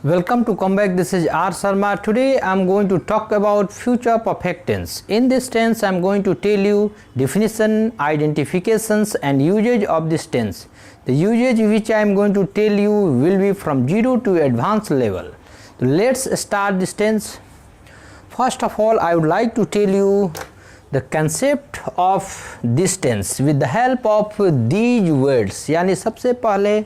Welcome to Comeback. This is R. Sharma. Today I am going to talk about future perfect tense. In this tense I am going to tell you definition, identifications and usage of this tense. The usage which I am going to tell you will be from 0 to advanced level. So let's start this tense. First of all, I would like to tell you the concept of this tense with the help of these words. यानी सबसे पहले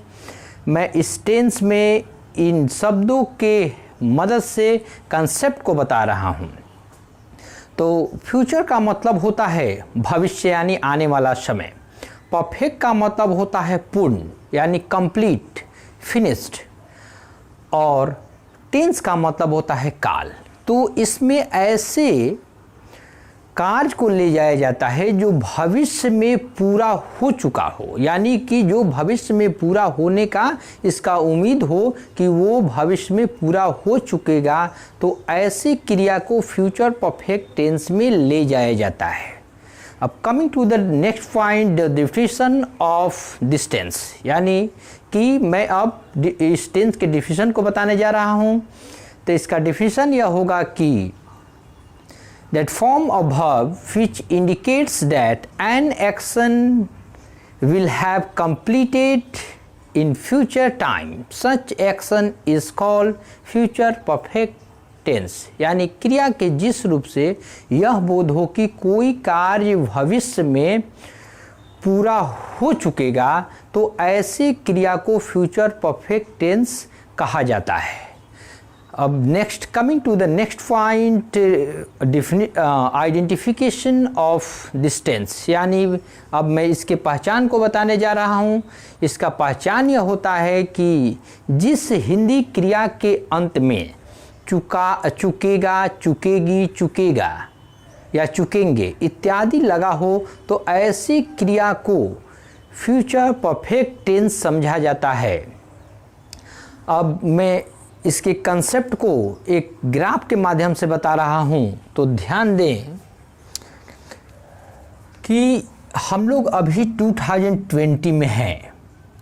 मैं इस tense में इन शब्दों के मदद से कंसेप्ट को बता रहा हूँ। तो फ्यूचर का मतलब होता है भविष्य यानी आने वाला समय। परफेक्ट का मतलब होता है पूर्ण यानी कंप्लीट, फिनिश्ड। और टेंस का मतलब होता है काल। तो इसमें ऐसे कार्य को ले जाया जाता है जो भविष्य में पूरा हो चुका हो, यानी कि जो भविष्य में पूरा होने का इसका उम्मीद हो कि वो भविष्य में पूरा हो चुकेगा, तो ऐसी क्रिया को फ्यूचर परफेक्ट टेंस में ले जाया जाता है। अब coming to the next point, the definition of this tense, यानी कि मैं अब इस टेंस के डिफिनेशन को बताने जा रहा हूँ। तो इसका डिफिनेशन यह होगा कि that form of verb which indicates that an action will have completed in future time, such action is called future perfect tense। यानी क्रिया के जिस रूप से यह बोध हो कि कोई कार्य भविष्य में पूरा हो चुकेगा, तो ऐसी क्रिया को फ्यूचर परफेक्ट टेंस कहा जाता है। अब next, coming to the next point, identification of this tense, यानी अब मैं इसके पहचान को बताने जा रहा हूँ। इसका पहचान यह होता है कि जिस हिंदी क्रिया के अंत में चुकेगा, चुकेगी, चुकेगा या चुकेंगे इत्यादि लगा हो, तो ऐसी क्रिया को फ्यूचर परफेक्ट टेंस समझा जाता है। अब मैं इसके कंसेप्ट को एक ग्राफ के माध्यम से बता रहा हूँ। तो ध्यान दें कि हम लोग अभी 2020 में हैं,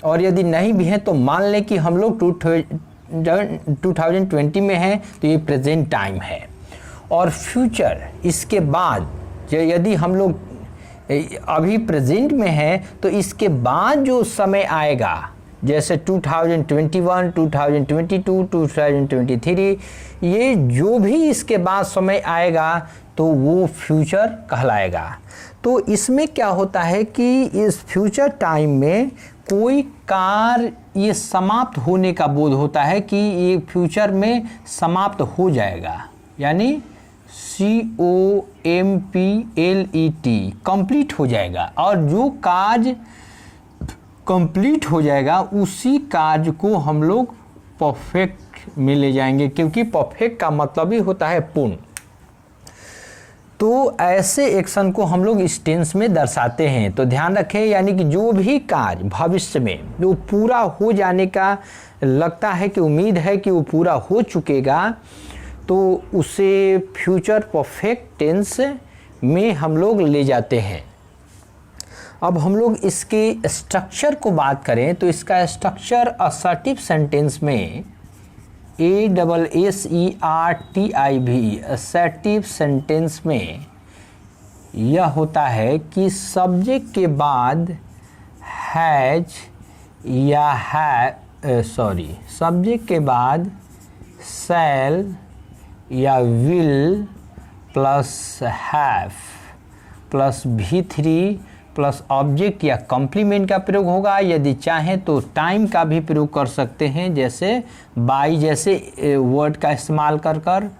और यदि नहीं भी हैं तो मान लें कि हम लोग 2020 में हैं, तो ये प्रेजेंट टाइम है। और फ्यूचर इसके बाद यदि हम लोग अभी प्रेजेंट में हैं, तो इसके बाद जो समय आएगा, जैसे 2021, 2022, 2023, ये जो भी इसके बाद समय आएगा तो वो फ्यूचर कहलाएगा। तो इसमें क्या होता है कि इस फ्यूचर टाइम में कोई कार्य ये समाप्त होने का बोध होता है कि ये फ्यूचर में समाप्त हो जाएगा, यानी COMPLET, कंप्लीट हो जाएगा। और जो कार्य कंप्लीट हो जाएगा उसी कार्य को हम लोग परफेक्ट में ले जाएंगे, क्योंकि परफेक्ट का मतलब ही होता है पूर्ण। तो ऐसे एक्शन को हम लोग इस टेंस में दर्शाते हैं। तो ध्यान रखें, यानी कि जो भी कार्य भविष्य में जो पूरा हो जाने का लगता है कि उम्मीद है कि वो पूरा हो चुकेगा, तो उसे फ्यूचर परफेक्ट टेंस में हम लोग ले जाते हैं। अब हम लोग इसके स्ट्रक्चर को बात करें तो इसका स्ट्रक्चर असर्टिव सेंटेंस में ASSERTIV, असर्टिव सेंटेंस में यह होता है कि सब्जेक्ट के बाद हैज या सब्जेक्ट के बाद शैल या will plus have plus V3 plus object या कॉम्प्लीमेंट का प्रयोग होगा। यदि चाहें तो टाइम का भी प्रयोग कर सकते हैं, जैसे बाई जैसे वर्ड का इस्तेमाल कर कर।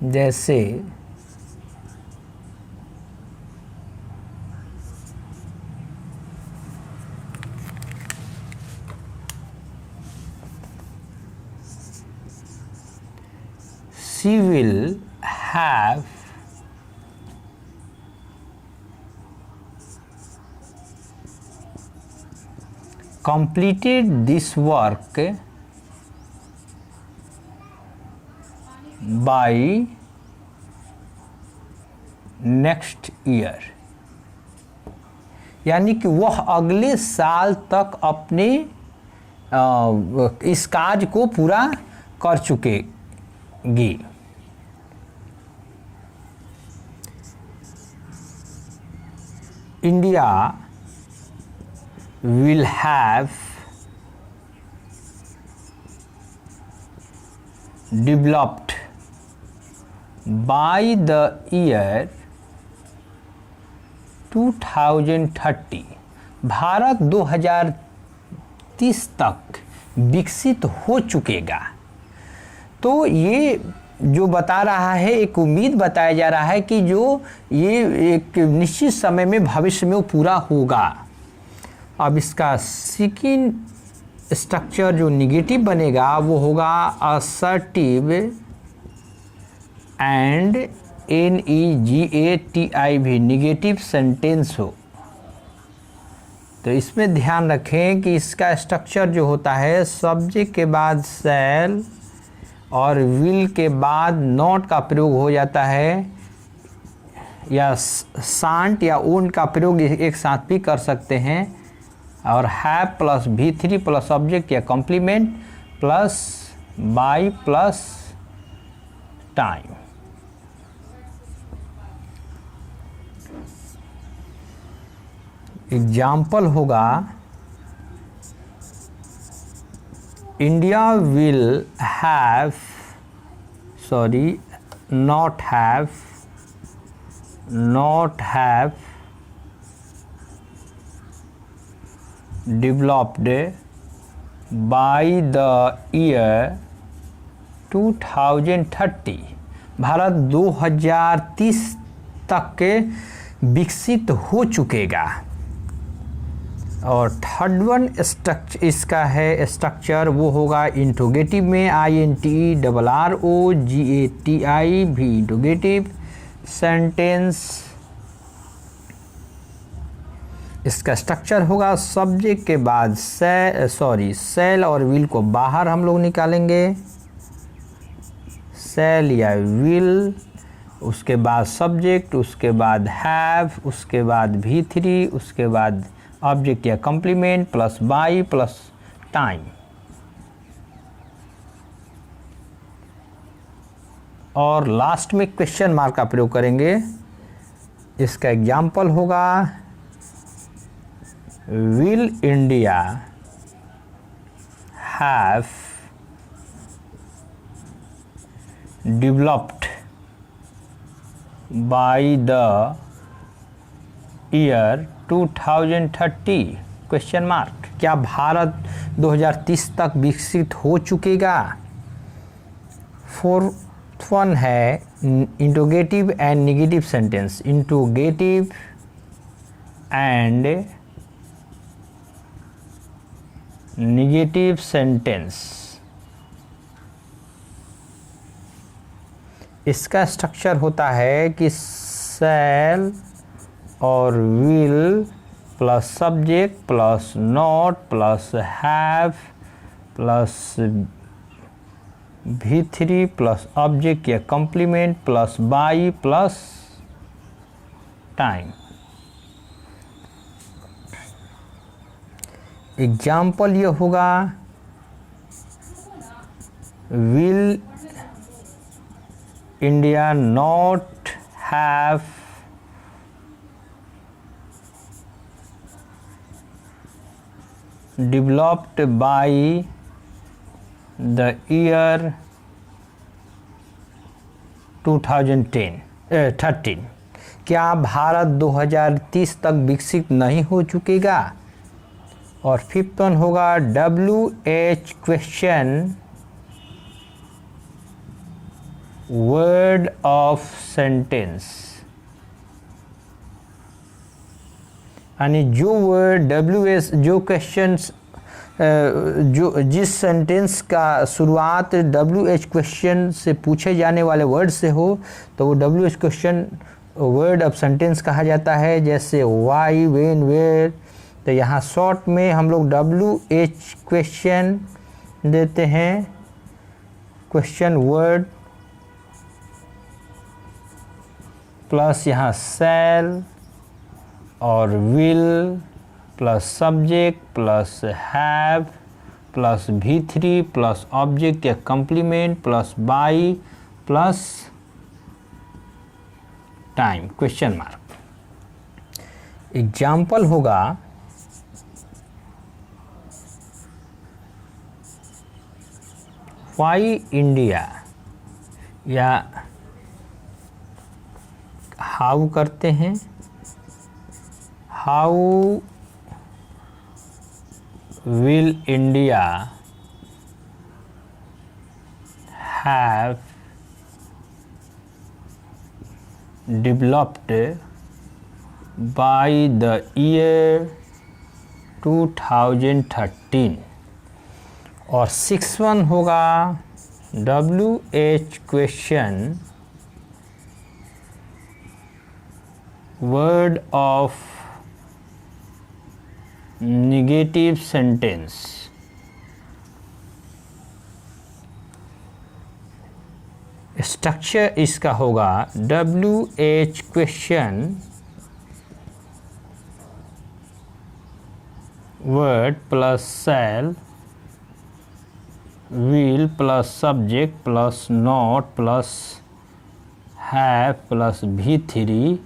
जैसे she will have completed this work by next year। यानी कि वह अगले साल तक अपने इस कार्य को पूरा कर चुकेगी। India will have developed by the year 2030। भारत 2030 तक विकसित हो चुकेगा। तो ये जो बता रहा है, एक उम्मीद बताया जा रहा है कि जो ये एक निश्चित समय में भविष्य में वो पूरा होगा। अब इसका सेकंड स्ट्रक्चर जो निगेटिव बनेगा वो होगा assertive and NEGATIV, negative sentence हो। तो इसमें ध्यान रखें कि इसका स्ट्रक्चर जो होता है, सब्जेक्ट के बाद शैल और विल के बाद नॉट का प्रयोग हो जाता है, या शांट या ओन का प्रयोग एक साथ भी कर सकते हैं, और have plus V3 plus object या complement plus by plus time. Example होगा, India will have, not have developed by the year 2030। भारत 2030 तक के विकसित हो चुकेगा। और थर्ड वन स्ट्रक्चर इसका है स्ट्रक्चर, वो होगा इंट्रोगेटिव में INTERROGATIV, इंट्रोगेटिव सेंटेंस। इसका स्ट्रक्चर होगा, सब्जेक्ट के बाद सेल और विल को बाहर हम लोग निकालेंगे, सेल या विल, उसके बाद सब्जेक्ट, उसके बाद हैव, उसके बाद V3, उसके बाद ऑब्जेक्ट या complement plus by plus time. और लास्ट में क्वेश्चन मार्क का प्रयोग करेंगे। इसका एग्जाम्पल होगा, will India have developed by the year 2030? Question mark. क्या भारत 2030 तक विकसित हो चुकेगा? फोर्थ वन है interrogative and negative sentence, interrogative and negative sentence. इसका स्ट्रक्चर होता है कि शैल और will plus subject plus not plus have plus V3 plus object या complement plus by plus time. Example ये होगा, will India not have developed by the year 2013। क्या भारत 2030 तक विकसित नहीं हो चुकेगा? और फिफ्थ वन होगा WH question word of sentence, यानी जो वर्ड WH जो क्वेश्चंस जो जिस सेंटेंस का शुरुआत WH क्वेश्चन से पूछे जाने वाले वर्ड से हो तो वो WH question word of sentence कहा जाता है। जैसे वाई, व्हेन, वेयर। तो यहाँ शॉर्ट में हम लोग WH क्वेश्चन देते हैं, क्वेश्चन वर्ड प्लस यहाँ सेल और will plus subject plus have plus V3 plus object या complement plus by plus time question mark. Example होगा वाई इंडिया या हाउ करते हैं, how will India have developed by the year 2013। और 6th होगा WH question word of negative sentence. Structure इसका होगा WH question word plus shall will plus subject plus not plus have plus V3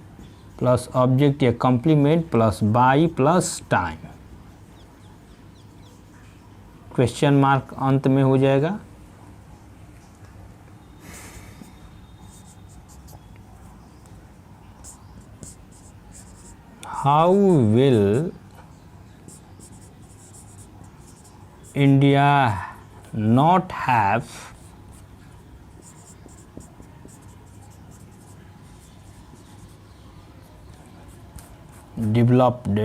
plus object या complement plus by plus time. Question mark अंत में हो जाएगा। How will India not have developed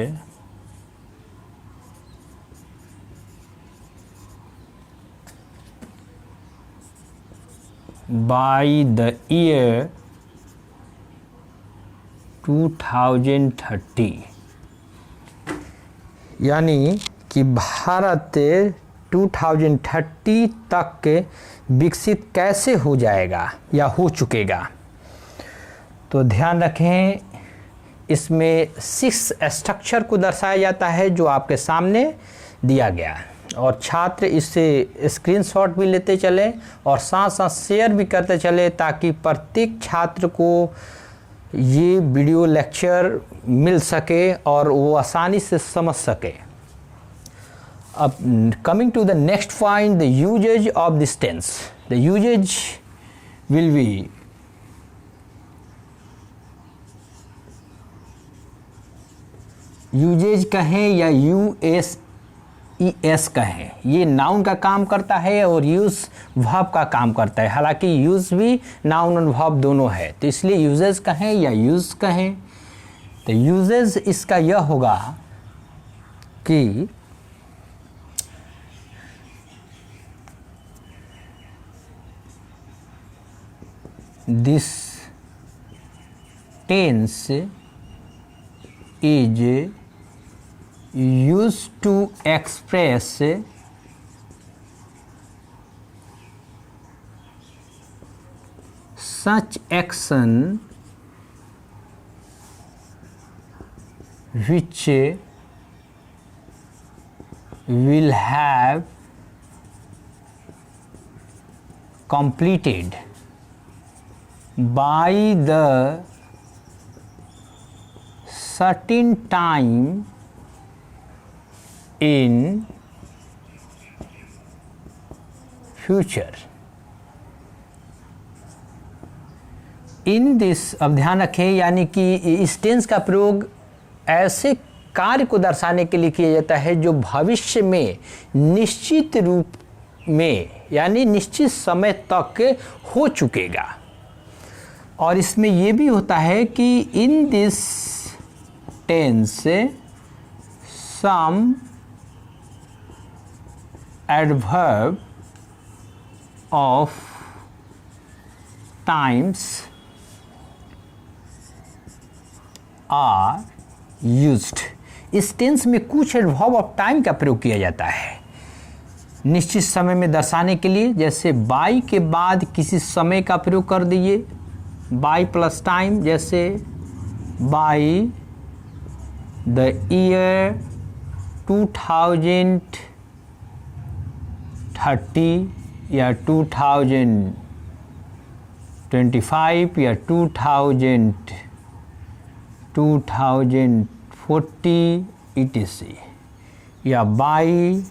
by the year 2030। यानी कि भारत 2030 तक विकसित कैसे हो जाएगा या हो चुकेगा। तो ध्यान रखें, इसमें 6 स्ट्रक्चर को दर्शाया जाता है जो आपके सामने दिया गया है, और छात्र इससे स्क्रीनशॉट भी लेते चले और साथ साथ शेयर भी करते चले ताकि प्रत्येक छात्र को ये वीडियो लेक्चर मिल सके और वो आसानी से समझ सके। अब coming to the next point, the uses of this tense. The uses will be uses कहें या USES कहें, ये नाउन का काम करता है और यूज वर्ब का काम करता है। हालांकि यूज भी नाउन और वर्ब दोनों है, तो इसलिए यूजेज कहें या यूज कहें। तो यूजेज इसका यह होगा कि this tense is used to express such action which will have completed by the certain time in future। In this, अब ध्यान रखें, यानी कि इस टेंस का प्रयोग ऐसे कार्य को दर्शाने के लिए किया जाता है जो भविष्य में निश्चित रूप में यानी निश्चित समय तक हो चुकेगा। और इसमें यह भी होता है कि in this tense some adverb of times are used. इस टेंस में कुछ एडवर्ब ऑफ टाइम का प्रयोग किया जाता है निश्चित समय में दर्शाने के लिए। जैसे बाई के बाद किसी समय का प्रयोग कर दीजिए, बाई प्लस टाइम, जैसे बाई the year 2030 या 2025 या 2040 etc. या by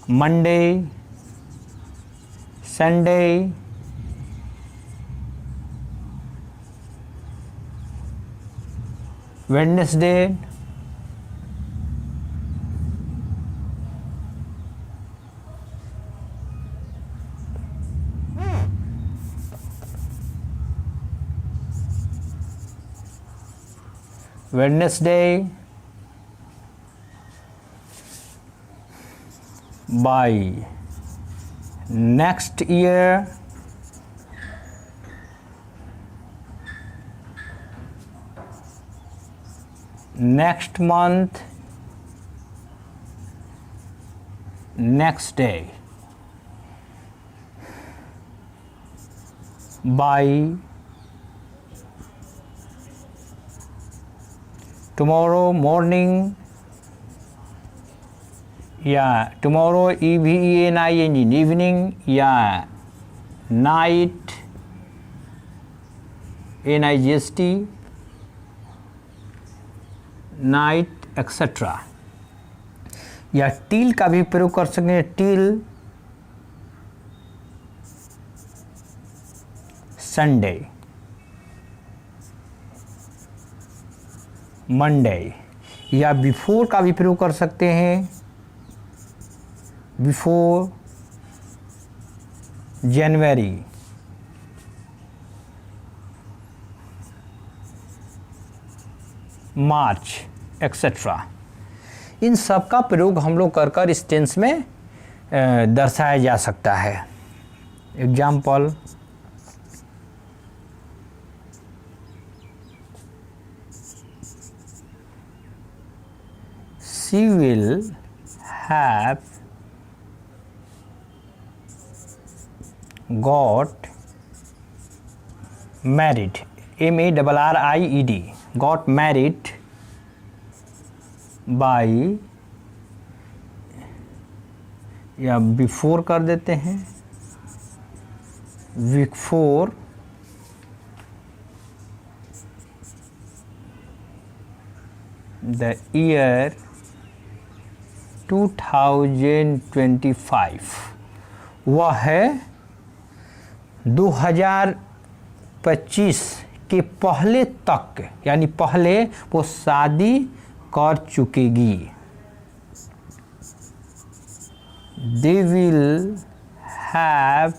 Monday, Sunday, Wednesday, Wednesday, by next year, next month, next day, by tomorrow morning, या tomorrow evening evening, या night nigst night एक्सेट्रा. या टिल का भी प्रयोग कर सकते हैं, टिल संडे, मंडे. या बिफोर का भी प्रयोग कर सकते हैं, बिफोर जनवरी, मार्च एक्सेट्रा. इन सब का प्रयोग हम लोग कर कर इस टेंस में दर्शाया जा सकता है. Example, she will have got married, married, got married by, या बिफोर कर देते हैं, बिफोर द ईयर 2025. वह है 2025 के पहले तक, यानी पहले वो शादी कर चुकेगी. They will have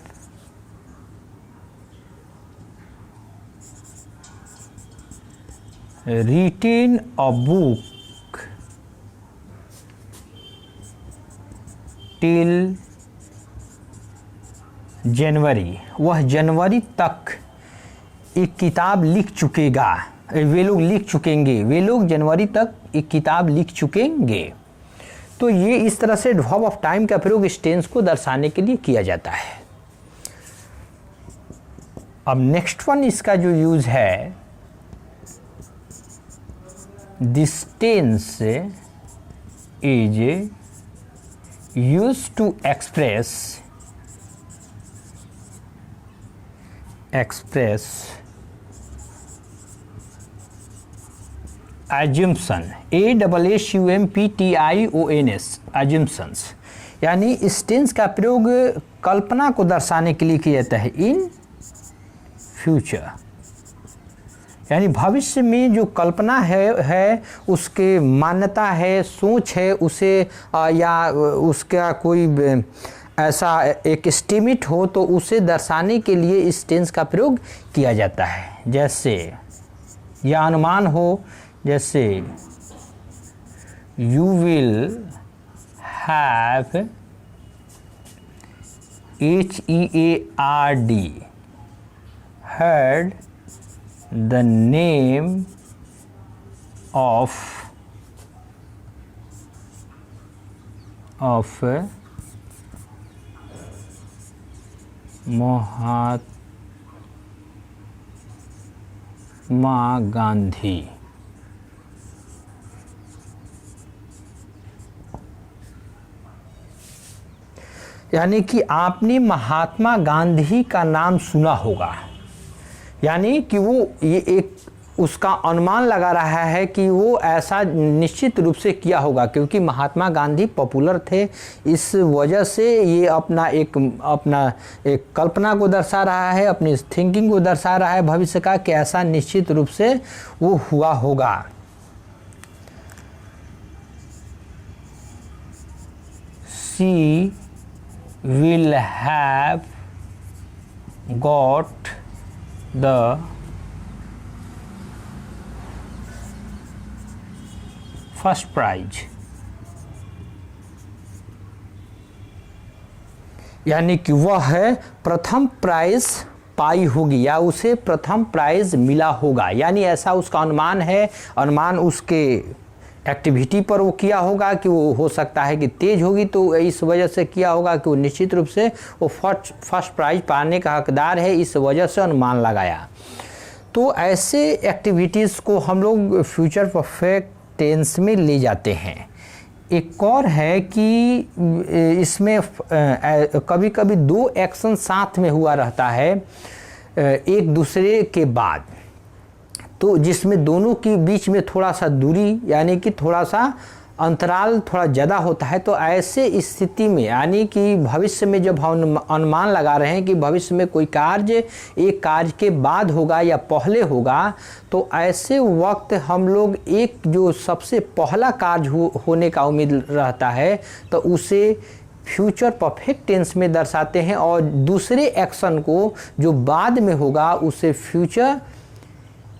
written a book till January. वह जनवरी तक एक किताब लिख चुकेगा, वे लोग लिख चुकेंगे, वे लोग जनवरी तक एक किताब लिख चुकेंगे. तो ये इस तरह से वर्ब ऑफ टाइम का प्रयोग इस टेंस को दर्शाने के लिए किया जाता है. अब नेक्स्ट वन इसका जो यूज है, this tense is used to express assumption, ASSUMPTIONS, assumptions. यानी इस टेंस का प्रयोग कल्पना को दर्शाने के लिए किया जाता है, इन फ्यूचर. यानी भविष्य में जो कल्पना है उसके मान्यता है, सोच है, उसे या उसका कोई ऐसा एक एस्टिमेट हो तो उसे दर्शाने के लिए इस टेंस का प्रयोग किया जाता है. जैसे या अनुमान हो, जैसे you will have HEARD heard the name of Gandhi. यानी कि आपने महात्मा गांधी का नाम सुना होगा, यानी कि वो ये एक उसका अनुमान लगा रहा है कि वो ऐसा निश्चित रूप से किया होगा, क्योंकि महात्मा गांधी पॉपुलर थे। इस वजह से ये अपना एक कल्पना को दर्शा रहा है, अपनी थिंकिंग को दर्शा रहा है भविष्य का, कि ऐसा निश्चित रूप से वो हुआ होगा। She will have got the first prize. यानी कि वह प्रथम प्राइज पाई होगी या उसे प्रथम प्राइज मिला होगा, यानी ऐसा उसका अनुमान है। अनुमान उसके एक्टिविटी पर वो किया होगा कि वो हो सकता है कि तेज होगी, तो इस वजह से किया होगा कि वो निश्चित रूप से वो फर्स्ट प्राइज पाने का हकदार है, इस वजह से अनुमान लगाया। तो ऐसे एक्टिविटीज़ को हम लोग फ्यूचर परफेक्ट टेंस में ले जाते हैं। एक और है कि इसमें कभी कभी दो एक्शन साथ में हुआ रहता है एक दूसरे के बाद, तो जिसमें दोनों के बीच में थोड़ा सा दूरी यानी कि थोड़ा सा अंतराल थोड़ा ज़्यादा होता है। तो ऐसे स्थिति में यानी कि भविष्य में जब हम अनुमान लगा रहे हैं कि भविष्य में कोई कार्य एक कार्य के बाद होगा या पहले होगा, तो ऐसे वक्त हम लोग एक जो सबसे पहला कार्य होने का उम्मीद रहता है तो उसे फ्यूचर परफेक्ट टेंस में दर्शाते हैं, और दूसरे एक्शन को जो बाद में होगा उसे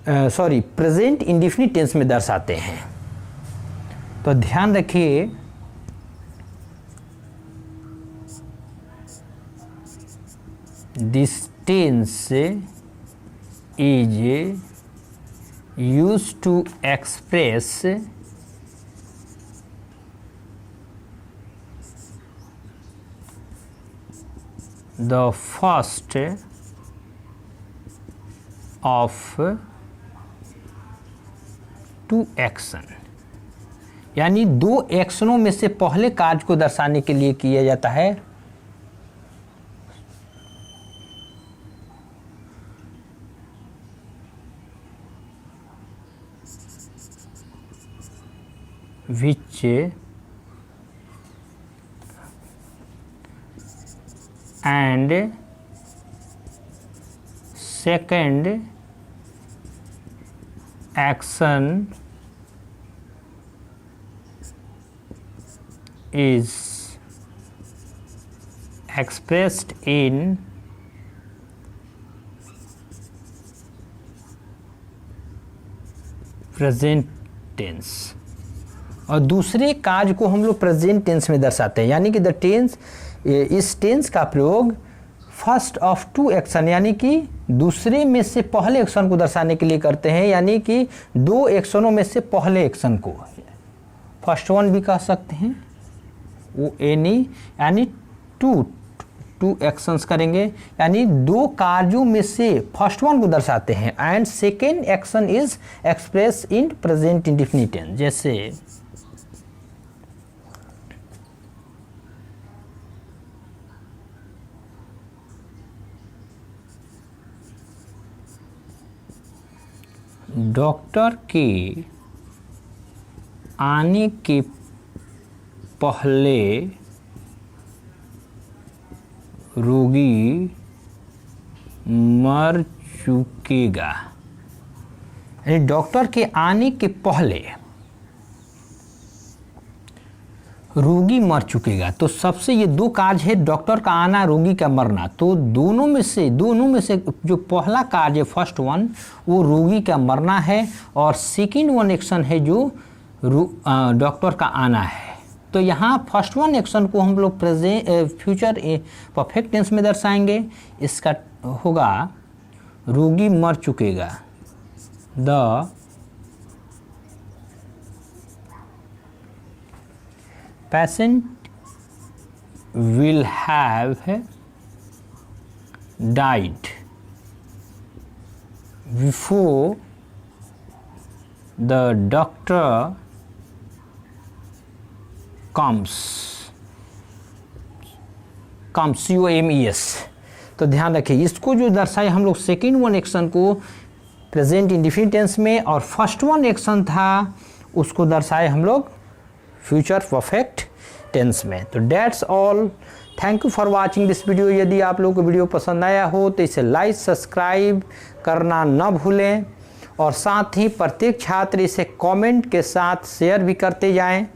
प्रेजेंट इंडेफिनिट टेंस में दर्शाते हैं। तो ध्यान रखिए, this tense is used to express the first of two action, यानी दो एक्शनों में से पहले कार्य को दर्शाने के लिए किया जाता है। which and second action is expressed in present tense, और दूसरे कार्य को हम लोग प्रेजेंट टेंस में दर्शाते हैं। यानी कि द टेंस, इस टेंस का प्रयोग फर्स्ट ऑफ टू एक्शन यानी कि दूसरे में से पहले एक्शन को दर्शाने के लिए करते हैं, यानी कि दो एक्शनों में से पहले एक्शन को फर्स्ट वन भी कह सकते हैं, वो एनी यानी टू एक्शंस करेंगे, यानी दो कार्यों में से फर्स्ट वन को दर्शाते हैं। And second action is express in present indefinite tense, जैसे डॉक्टर के आने के पहले रोगी मर चुकेगा, यानी डॉक्टर के आने के पहले रोगी मर चुकेगा। तो सबसे ये दो कार्य है, डॉक्टर का आना, रोगी का मरना। तो दोनों में से जो पहला कार्य फर्स्ट वन वो रोगी का मरना है, और सेकेंड वन एक्शन है जो डॉक्टर का आना है। तो यहाँ फर्स्ट वन एक्शन को हम लोग फ्यूचर परफेक्ट टेंस में दर्शाएंगे। इसका होगा रोगी मर चुकेगा, the patient will have died before the doctor comes, COMES। तो ध्यान रखिए, इसको जो दर्शाए हम लोग सेकेंड वन एक्शन को प्रेजेंट इंडेफिनिट टेंस में, और फर्स्ट वन एक्शन था उसको दर्शाए हम लोग फ्यूचर परफेक्ट टेंस में। तो that's all, thank you for watching this video. यदि आप लोगों को वीडियो पसंद आया हो तो इसे लाइक सब्सक्राइब करना न भूलें, और साथ ही प्रत्येक छात्र इसे कमेंट के साथ शेयर भी करते जाएं।